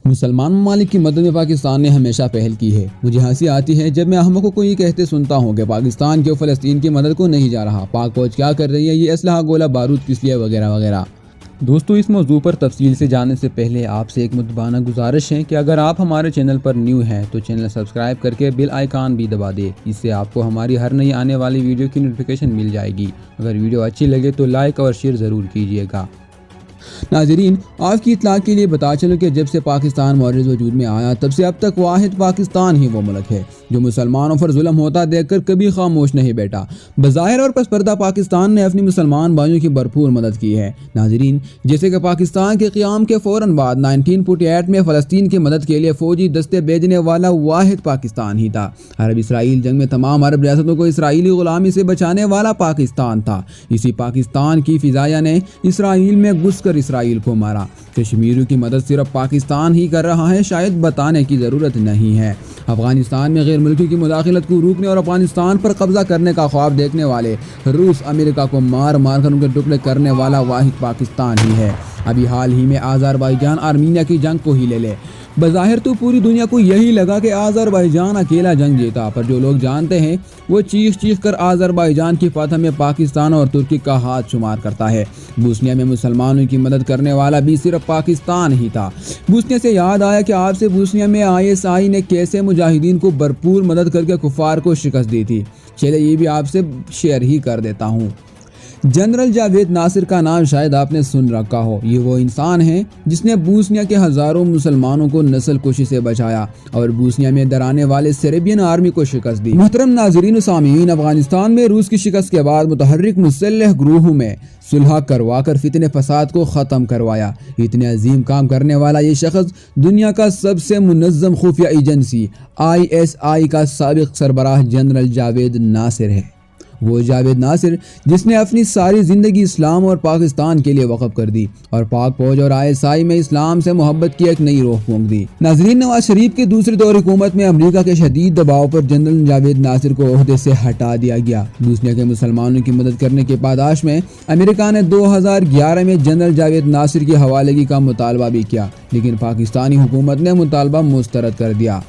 مسلمان ممالک کی مدد میں پاکستان نے ہمیشہ پہل کی ہے۔ مجھے ہنسی آتی ہے جب میں احمقوں کو یہ کہتے سنتا ہوں کہ پاکستان کیوں فلسطین کی مدد کو نہیں جا رہا، پاک فوج کیا کر رہی ہے، یہ اسلحہ گولہ بارود کس لیے وغیرہ وغیرہ۔ دوستو، اس موضوع پر تفصیل سے جاننے سے پہلے آپ سے ایک مدبانہ گزارش ہے کہ اگر آپ ہمارے چینل پر نیو ہیں تو چینل سبسکرائب کر کے بیل آئیکن بھی دبا دیں، اس سے آپ کو ہماری ہر نئی آنے والی ویڈیو کی نوٹیفیکیشن مل جائے گی۔ اگر ویڈیو اچھی لگے تو لائک اور شیئر ضرور کیجیے گا۔ ناظرین، آپ کی اطلاع کے لیے بتا چلوں کہ جب سے پاکستان معرض وجود میں آیا تب سے اب تک واحد پاکستان ہی وہ ملک ہے جو مسلمانوں پر ظلم ہوتا دیکھ کر کبھی خاموش نہیں بیٹھا۔ بظاہر اور پس پردہ پاکستان نے اپنی مسلمان بھائیوں کی بھرپور مدد کی ہے۔ ناظرین، جیسے کہ پاکستان کے قیام کے فوراً بعد 1948 میں فلسطین کی مدد کے لیے فوجی دستے بھیجنے والا واحد پاکستان ہی تھا۔ عرب اسرائیل جنگ میں تمام عرب ریاستوں کو اسرائیلی غلامی سے بچانے والا پاکستان تھا۔ اسی پاکستان کی فضائیہ نے اسرائیل میں گھس کر اسرائیل کو مارا۔ کشمیریوں کی مدد صرف پاکستان ہی کر رہا ہے، شاید بتانے کی ضرورت نہیں ہے۔ افغانستان میں غیر ملکی کی مداخلت کو روکنے اور افغانستان پر قبضہ کرنے کا خواب دیکھنے والے روس امریکہ کو مار مار کر ان کے ٹکڑے کرنے والا واحد پاکستان ہی ہے۔ ابھی حال ہی میں آذربائیجان آرمینیا کی جنگ کو ہی لے لے۔ بظاہر تو پوری دنیا کو یہی لگا کہ آذربائیجان اکیلا جنگ جیتا، پر جو لوگ جانتے ہیں وہ چیخ چیخ کر آذربائیجان کی فتح میں پاکستان اور ترکی کا ہاتھ شمار کرتا ہے۔ بوسنیا میں مسلمانوں کی مدد کرنے والا بھی صرف پاکستان ہی تھا۔ بوسنیا سے یاد آیا کہ آپ سے بوسنیا میں ISI نے کیسے مجاہدین کو بھرپور مدد کر کے کفار کو شکست دی تھی۔ چلے یہ بھی آپ سے شیئر ہی کر دیتا ہوں۔ جنرل جاوید ناصر کا نام شاید آپ نے سن رکھا ہو۔ یہ وہ انسان ہے جس نے بوسنیا کے ہزاروں مسلمانوں کو نسل کشی سے بچایا اور بوسنیا میں ڈرانے والے سربین آرمی کو شکست دی۔ محترم ناظرین و سامعین، افغانستان میں روس کی شکست کے بعد متحرک مسلح گروہوں میں صلح کروا کر فتنے فساد کو ختم کروایا۔ اتنے عظیم کام کرنے والا یہ شخص دنیا کا سب سے منظم خفیہ ایجنسی ISI کا سابق سربراہ جنرل جاوید ناصر ہے۔ وہ جاوید ناصر جس نے اپنی ساری زندگی اسلام اور پاکستان کے لیے وقف کر دی اور پاک فوج اور ISI میں اسلام سے محبت کی ایک نئی روح پھونک دی۔ ناظرین، نواز شریف کے دوسرے دور حکومت میں امریکہ کے شدید دباؤ پر جنرل جاوید ناصر کو عہدے سے ہٹا دیا گیا۔ بوسنیا کے مسلمانوں کی مدد کرنے کے پاداش میں امریکہ نے 2011 میں جنرل جاوید ناصر کی حوالگی کا مطالبہ بھی کیا، لیکن پاکستانی حکومت نے مطالبہ مسترد کر دیا۔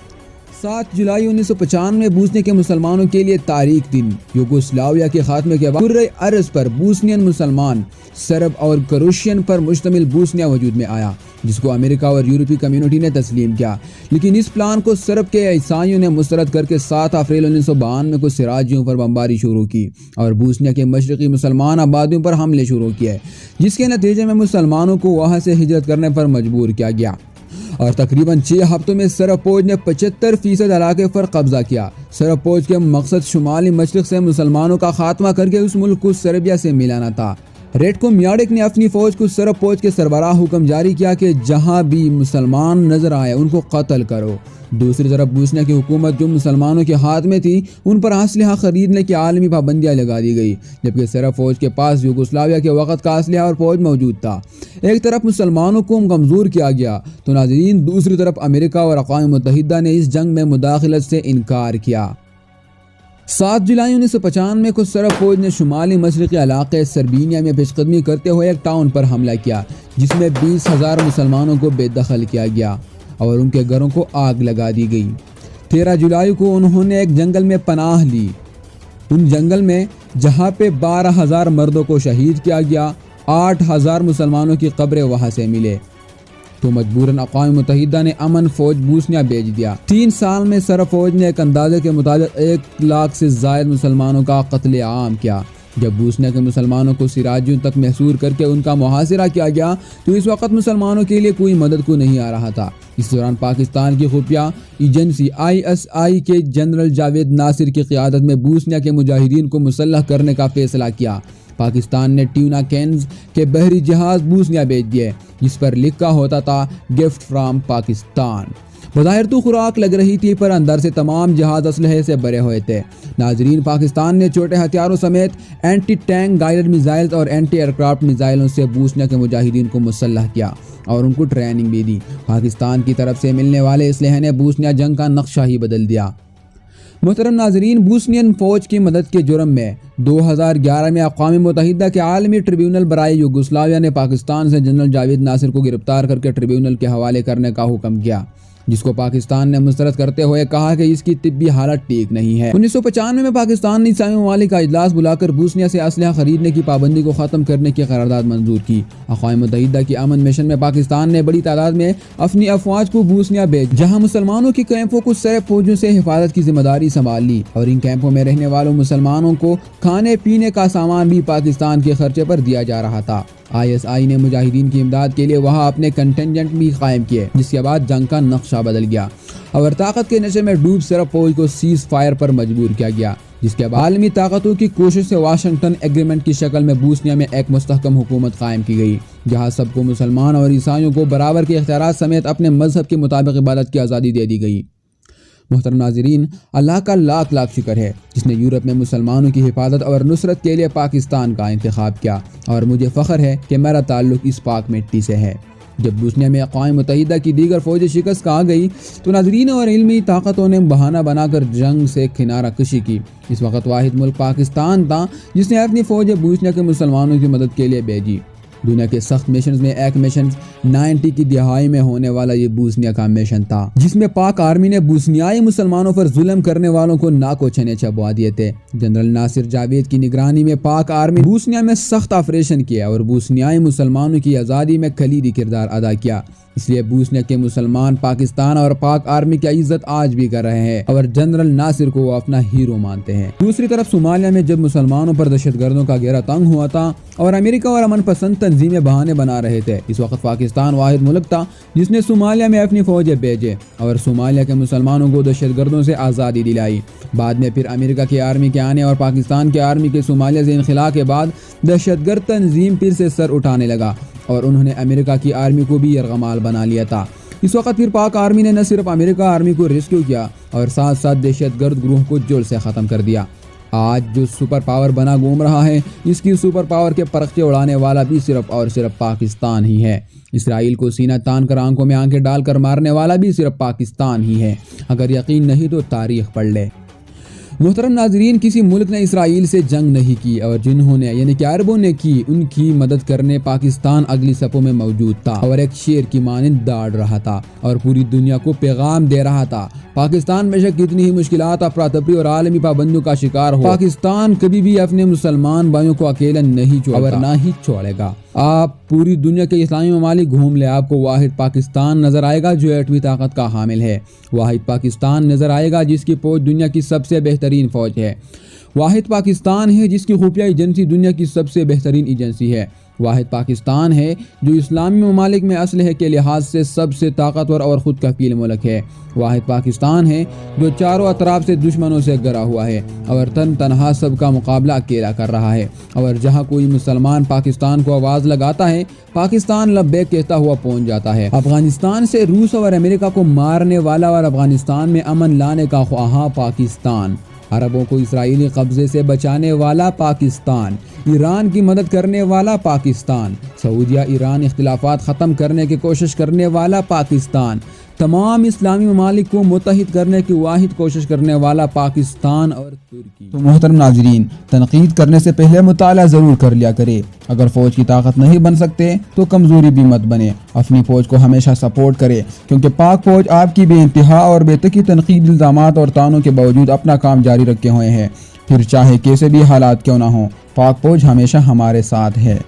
7 جولائی 1995 میں بوسنیا کے مسلمانوں کے لیے تاریخ دن یوگوسلاویا کے خاتمے کے بعد کرۂ ارض پر بوسنین مسلمان، سرب اور کروشین پر مشتمل بوسنیا وجود میں آیا، جس کو امریکہ اور یورپی کمیونٹی نے تسلیم کیا۔ لیکن اس پلان کو سرب کے عیسائیوں نے مسترد کر کے 7 اپریل 1952 کو سراجیوں پر بمباری شروع کی اور بوسنیا کے مشرقی مسلمان آبادیوں پر حملے شروع کیے، جس کے نتیجے میں مسلمانوں کو وہاں سے ہجرت کرنے پر مجبور کیا گیا اور تقریباً 6 ہفتوں میں سرب فوج نے 75% علاقے پر قبضہ کیا۔ سرب فوج کے مقصد شمالی مشرق سے مسلمانوں کا خاتمہ کر کے اس ملک کو سربیا سے ملانا تھا۔ ریٹکو میاڈک نے اپنی فوج کو سرب فوج کے سربراہ حکم جاری کیا کہ جہاں بھی مسلمان نظر آئے ان کو قتل کرو۔ دوسری طرف بوسنیا کی حکومت جو مسلمانوں کے ہاتھ میں تھی ان پر اسلحہ خریدنے کی عالمی پابندیاں لگا دی گئی، جبکہ سرب فوج کے پاس یوگوسلاویا کے وقت کا اسلحہ اور فوج موجود تھا۔ ایک طرف مسلمانوں کو کمزور کیا گیا تو ناظرین دوسری طرف امریکہ اور اقوام متحدہ نے اس جنگ میں مداخلت سے انکار کیا۔ 7 جولائی 1995 کو سرب فوج نے شمالی مشرقی علاقے سربینیا میں پیش قدمی کرتے ہوئے ایک ٹاؤن پر حملہ کیا، جس میں 20,000 مسلمانوں کو بے دخل کیا گیا اور ان کے گھروں کو آگ لگا دی گئی۔ 13 جولائی کو انہوں نے ایک جنگل میں پناہ لی، ان جنگل میں جہاں پہ 12,000 مردوں کو شہید کیا گیا، 8,000 مسلمانوں کی قبریں وہاں سے ملے تو مجبوراً اقوام متحدہ نے امن فوج بوسنیا بھیج دیا۔ 3 سال میں سرب فوج نے ایک اندازے کے مطابق 1 لاکھ سے زائد مسلمانوں کا قتل عام کیا۔ جب بوسنیا کے مسلمانوں کو سراجیوں تک محصور کر کے ان کا محاصرہ کیا گیا تو اس وقت مسلمانوں کے لیے کوئی مدد کو نہیں آ رہا تھا۔ اس دوران پاکستان کی خفیہ ایجنسی ISI کے جنرل جاوید ناصر کی قیادت میں بوسنیا کے مجاہدین کو مسلح کرنے کا فیصلہ کیا۔ پاکستان نے ٹیونا کینز کے بحری جہاز بوسنیا بھیج دیے، جس پر لکھا ہوتا تھا گفٹ فرام پاکستان۔ بظاہر تو خوراک لگ رہی تھی پر اندر سے تمام جہاز اسلحے سے بھرے ہوئے تھے۔ ناظرین، پاکستان نے چھوٹے ہتھیاروں سمیت اینٹی ٹینک گائیڈڈ میزائلز اور اینٹی ایئر کرافٹ میزائلوں سے بوسنیا کے مجاہدین کو مسلح کیا اور ان کو ٹریننگ بھی دی۔ پاکستان کی طرف سے ملنے والے اسلحے نے بوسنیا جنگ کا نقشہ ہی بدل دیا۔ محترم ناظرین، بوسنین فوج کی مدد کے جرم میں 2011 میں اقوام متحدہ کے عالمی ٹریبیونل برائے یوگوسلاویہ نے پاکستان سے جنرل جاوید ناصر کو گرفتار کر کے ٹریبیونل کے حوالے کرنے کا حکم کیا، جس کو پاکستان نے مسترد کرتے ہوئے کہا کہ اس کی طبی حالت ٹھیک نہیں ہے۔ 1995 میں پاکستان نے اسلامی ممالک کا اجلاس بلا کر بوسنیا سے اسلحہ خریدنے کی پابندی کو ختم کرنے کی قرارداد منظور کی۔ اقوام متحدہ کی امن مشن میں پاکستان نے بڑی تعداد میں اپنی افواج کو بوسنیا بھیج، جہاں مسلمانوں کی کیمپوں کو سرب فوجوں سے حفاظت کی ذمہ داری سنبھال لی، اور ان کیمپوں میں رہنے والوں مسلمانوں کو کھانے پینے کا سامان بھی پاکستان کے خرچے پر دیا جا رہا تھا۔ ISI نے مجاہدین کی امداد کے لیے وہاں اپنے کنٹینجنٹ بھی قائم کیے، جس کے بعد جنگ کا نقشہ بدل گیا اور طاقت کے نشے میں ڈوب سرب فوج کو سیز فائر پر مجبور کیا گیا، جس کے بعد عالمی طاقتوں کی کوشش سے واشنگٹن ایگریمنٹ کی شکل میں بوسنیا میں ایک مستحکم حکومت قائم کی گئی، جہاں سب کو مسلمان اور عیسائیوں کو برابر کے اختیارات سمیت اپنے مذہب کے مطابق عبادت کی آزادی دے دی گئی۔ محترم ناظرین، اللہ کا لاکھ لاکھ شکر ہے جس نے یورپ میں مسلمانوں کی حفاظت اور نصرت کے لیے پاکستان کا انتخاب کیا، اور مجھے فخر ہے کہ میرا تعلق اس پاک مٹی سے ہے۔ جب بوسنیا میں اقوام متحدہ کی دیگر فوجیں شکست کھا گئی تو ناظرین اور علمی طاقتوں نے بہانہ بنا کر جنگ سے کنارہ کشی کی۔ اس وقت واحد ملک پاکستان تھا جس نے اپنی فوجیں بوسنیا کے مسلمانوں کی مدد کے لیے بھیجی۔ دنیا کے سخت مشنز میں ایک مشن 90 کی دہائی میں ہونے والا یہ بوسنیا کا مشن تھا، جس میں پاک آرمی نے بوسنیائی مسلمانوں پر ظلم کرنے والوں کو ناک و چنے چبوا دیے تھے۔ جنرل ناصر جاوید کی نگرانی میں پاک آرمی بوسنیا میں سخت آپریشن کیا اور بوسنیائی مسلمانوں کی آزادی میں کلیدی کردار ادا کیا۔ اس لیے بوسنیا کے مسلمان پاکستان اور پاک آرمی کی عزت آج بھی کر رہے ہیں اور جنرل ناصر کو وہ اپنا ہیرو مانتے ہیں۔ دوسری طرف صومالیہ میں جب مسلمانوں پر دہشت گردوں کا گھیرا تنگ ہوا تھا اور امریکہ اور امن پسند تنظیمیں بہانے بنا رہے تھے، اس وقت پاکستان واحد ملک تھا جس نے صومالیہ میں اپنی فوجیں بھیجے اور صومالیہ کے مسلمانوں کو دہشت گردوں سے آزادی دلائی۔ بعد میں پھر امریکہ کی آرمی کے آنے اور پاکستان کی آرمی کے صومالیہ سے انخلا کے بعد دہشت گرد تنظیم پھر سے سر اٹھانے لگا اور انہوں نے امریکہ کی آرمی کو بھی یرغمال بنا لیا تھا۔ اس وقت پھر پاک آرمی نے نہ صرف امریکہ آرمی کو ریسکیو کیا اور ساتھ ساتھ دہشت گرد گروہ کو جڑ سے ختم کر دیا۔ آج جو سپر پاور بنا گھوم رہا ہے، اس کی سپر پاور کے پرچے اڑانے والا بھی صرف اور صرف پاکستان ہی ہے۔ اسرائیل کو سینہ تان کر آنکھوں میں آنکھیں ڈال کر مارنے والا بھی صرف پاکستان ہی ہے۔ اگر یقین نہیں تو تاریخ پڑھ لے۔ محترم ناظرین، کسی ملک نے اسرائیل سے جنگ نہیں کی اور جنہوں نے یعنی کہ عربوں نے کی، ان کی مدد کرنے پاکستان اگلی صفوں میں موجود تھا اور ایک شیر کی مانند داڑ رہا تھا اور پوری دنیا کو پیغام دے رہا تھا۔ پاکستان بے شک کتنی ہی مشکلات، افراتفری اور عالمی پابندیوں کا شکار ہو، پاکستان کبھی بھی اپنے مسلمان بھائیوں کو اکیلا نہیں چھوڑتا اور نہ ہی چھوڑے گا۔ آپ پوری دنیا کے اسلامی ممالک گھوم لے، آپ کو واحد پاکستان نظر آئے گا جو ایٹمی طاقت کا حامل ہے۔ واحد پاکستان نظر آئے گا جس کی فوج دنیا کی سب سے بہترین فوج ہے۔ واحد پاکستان ہے جس کی خفیہ ایجنسی دنیا کی سب سے بہترین ایجنسی ہے۔ واحد پاکستان ہے جو اسلامی ممالک میں اسلحے کے لحاظ سے سب سے طاقتور اور خود کفیل ملک ہے۔ واحد پاکستان ہے جو چاروں اطراف سے دشمنوں سے گھرا ہوا ہے اور تنہا سب کا مقابلہ اکیلا کر رہا ہے، اور جہاں کوئی مسلمان پاکستان کو آواز لگاتا ہے، پاکستان لبیک کہتا ہوا پہنچ جاتا ہے۔ افغانستان سے روس اور امریکہ کو مارنے والا اور افغانستان میں امن لانے کا خواہاں پاکستان، عربوں کو اسرائیلی قبضے سے بچانے والا پاکستان، ایران کی مدد کرنے والا پاکستان، سعودیہ ایران اختلافات ختم کرنے کی کوشش کرنے والا پاکستان، تمام اسلامی ممالک کو متحد کرنے کی واحد کوشش کرنے والا پاکستان اور ترکی۔ تو محترم ناظرین، تنقید کرنے سے پہلے مطالعہ ضرور کر لیا کرے۔ اگر فوج کی طاقت نہیں بن سکتے تو کمزوری بھی مت بنے، اپنی فوج کو ہمیشہ سپورٹ کرے، کیونکہ پاک فوج آپ کی بے انتہا اور بے تکی تنقید، الزامات اور طعنوں کے باوجود اپنا کام جاری رکھے ہوئے ہیں۔ پھر چاہے کیسے بھی حالات کیوں نہ ہوں، پاک فوج ہمیشہ ہمارے ساتھ ہے۔